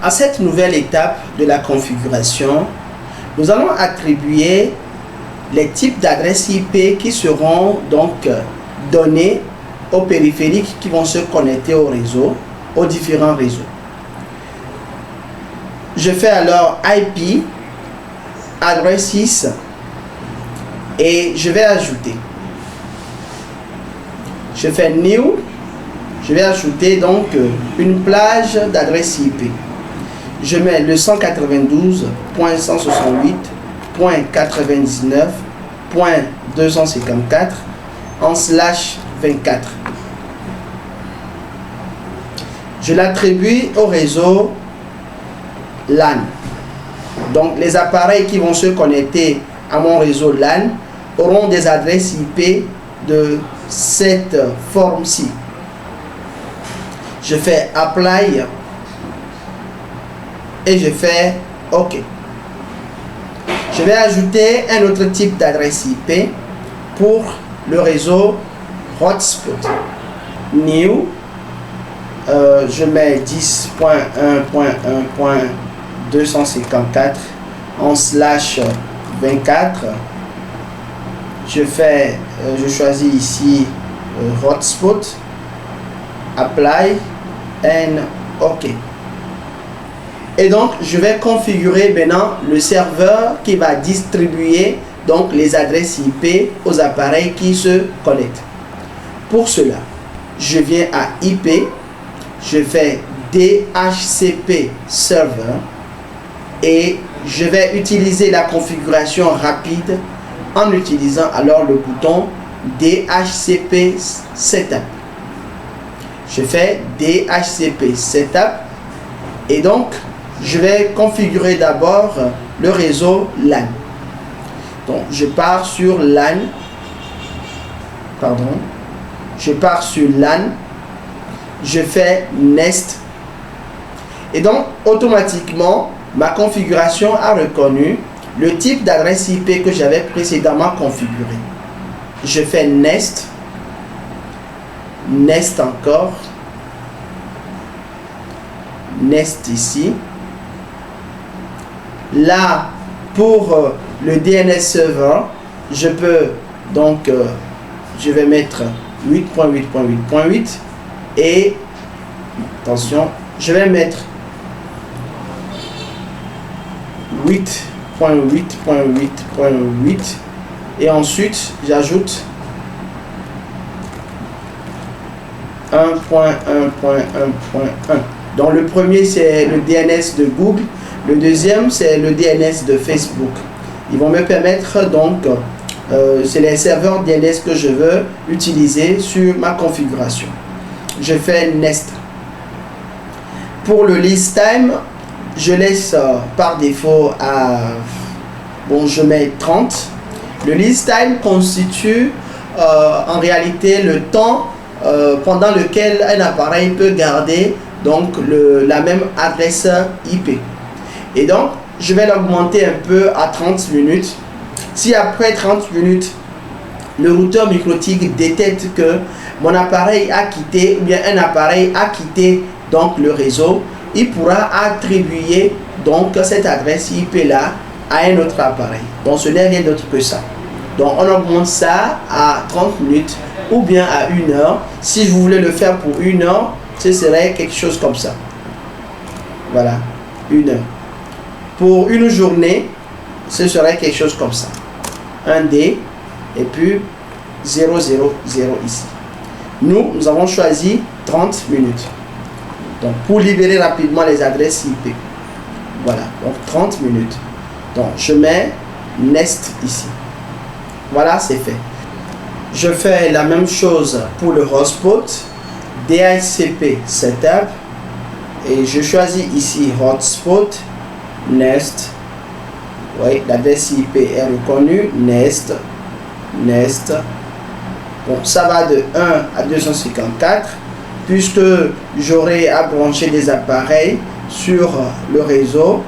À cette nouvelle étape de la configuration, nous allons attribuer les types d'adresses IP qui seront donc donnés aux périphériques qui vont se connecter au réseau, aux différents réseaux. Je fais alors IP, addresses et je vais ajouter. Je fais new, je vais ajouter donc une plage d'adresse IP. Je mets le 192.168.99.254 en /24. Je l'attribue au réseau LAN. Donc les appareils qui vont se connecter à mon réseau LAN auront des adresses IP de cette forme-ci. Je fais apply et je fais OK. Je vais ajouter un autre type d'adresse IP pour le réseau hotspot. New, je mets 10.1.1.254 en /24. Je choisis ici hotspot, apply and OK. Et donc je vais configurer maintenant le serveur qui va distribuer donc les adresses IP aux appareils qui se connectent. Pour cela, je viens à IP, je fais DHCP server et je vais utiliser la configuration rapide en utilisant alors le bouton DHCP Setup. Je fais DHCP Setup et donc je vais configurer d'abord le réseau LAN. Donc je pars sur LAN, je fais Nest et donc automatiquement ma configuration a reconnu le type d'adresse IP que j'avais précédemment configuré. Je fais Nest, Nest encore, Nest ici. Là, pour le DNS server, je peux donc, je vais mettre 8.8.8.8 et, attention, je vais mettre 8.8.8.8 et ensuite j'ajoute 1.1.1.1. Donc le premier c'est le DNS de Google, le deuxième c'est le DNS de Facebook. Ils vont me permettre donc, c'est les serveurs DNS que je veux utiliser sur ma configuration. Je fais Nest. Pour le list time, je laisse par défaut à, je mets 30. Le list time constitue en réalité le temps pendant lequel un appareil peut garder donc la même adresse IP. Et donc, je vais l'augmenter un peu à 30 minutes. Si après 30 minutes, le routeur MikroTik détecte que mon appareil a quitté, ou bien un appareil a quitté donc le réseau, il pourra attribuer donc cette adresse IP là à un autre appareil. Donc ce n'est rien d'autre que ça. Donc on augmente ça à 30 minutes ou bien à 1 heure. Si je voulais le faire pour 1 heure, ce serait quelque chose comme ça. Voilà, 1 heure. Pour une journée, ce serait quelque chose comme ça. 1D et puis 000 ici. Nous avons choisi 30 minutes. Donc pour libérer rapidement les adresses IP. Voilà, donc 30 minutes. Donc je mets Nest ici. Voilà, c'est fait. Je fais la même chose pour le hotspot, DHCP Setup et je choisis ici hotspot, Nest. Oui, l'adresse IP est reconnue, Nest. Bon, ça va de 1 à 254 puisque j'aurai à brancher des appareils sur le réseau.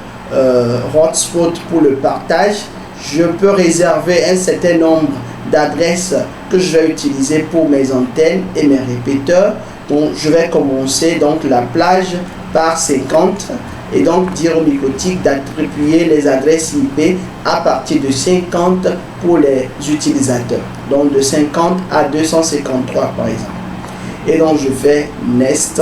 Hotspot pour le partage, je peux réserver un certain nombre d'adresses que je vais utiliser pour mes antennes et mes répéteurs. Donc je vais commencer donc la plage par 50 et donc dire au Microtik d'attribuer les adresses IP à partir de 50 pour les utilisateurs. Donc de 50 à 253 par exemple. Et donc je fais Next.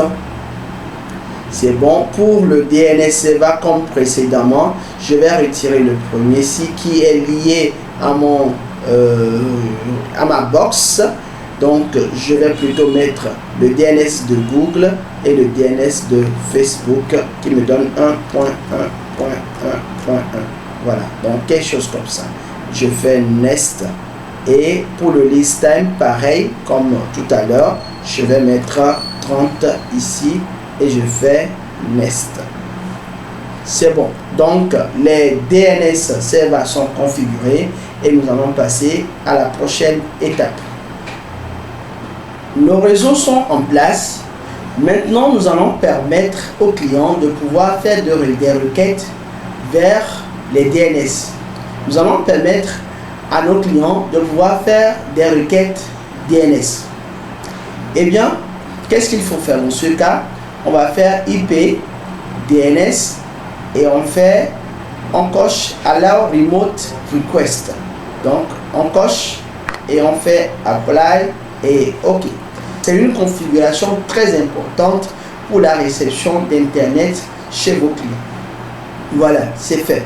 C'est bon. Pour le DNS server comme précédemment, je vais retirer le premier site qui est lié à ma box. Donc je vais plutôt mettre le DNS de Google et le DNS de Facebook qui me donne 1.1.1.1. Voilà, donc quelque chose comme ça. Je fais Next. Et pour le list time, pareil comme tout à l'heure, je vais mettre 30 ici et je fais Next. C'est bon. Donc les DNS servers sont configurés et nous allons passer à la prochaine étape. Nos réseaux sont en place. Maintenant, nous allons permettre aux clients de pouvoir faire des requêtes vers les DNS. Nous allons permettre à nos clients de pouvoir faire des requêtes DNS. Eh bien, qu'est-ce qu'il faut faire dans ce cas? On va faire IP DNS et on coche Allow Remote Request. Donc, on coche et on fait Apply et OK. C'est une configuration très importante pour la réception d'Internet chez vos clients. Voilà, c'est fait.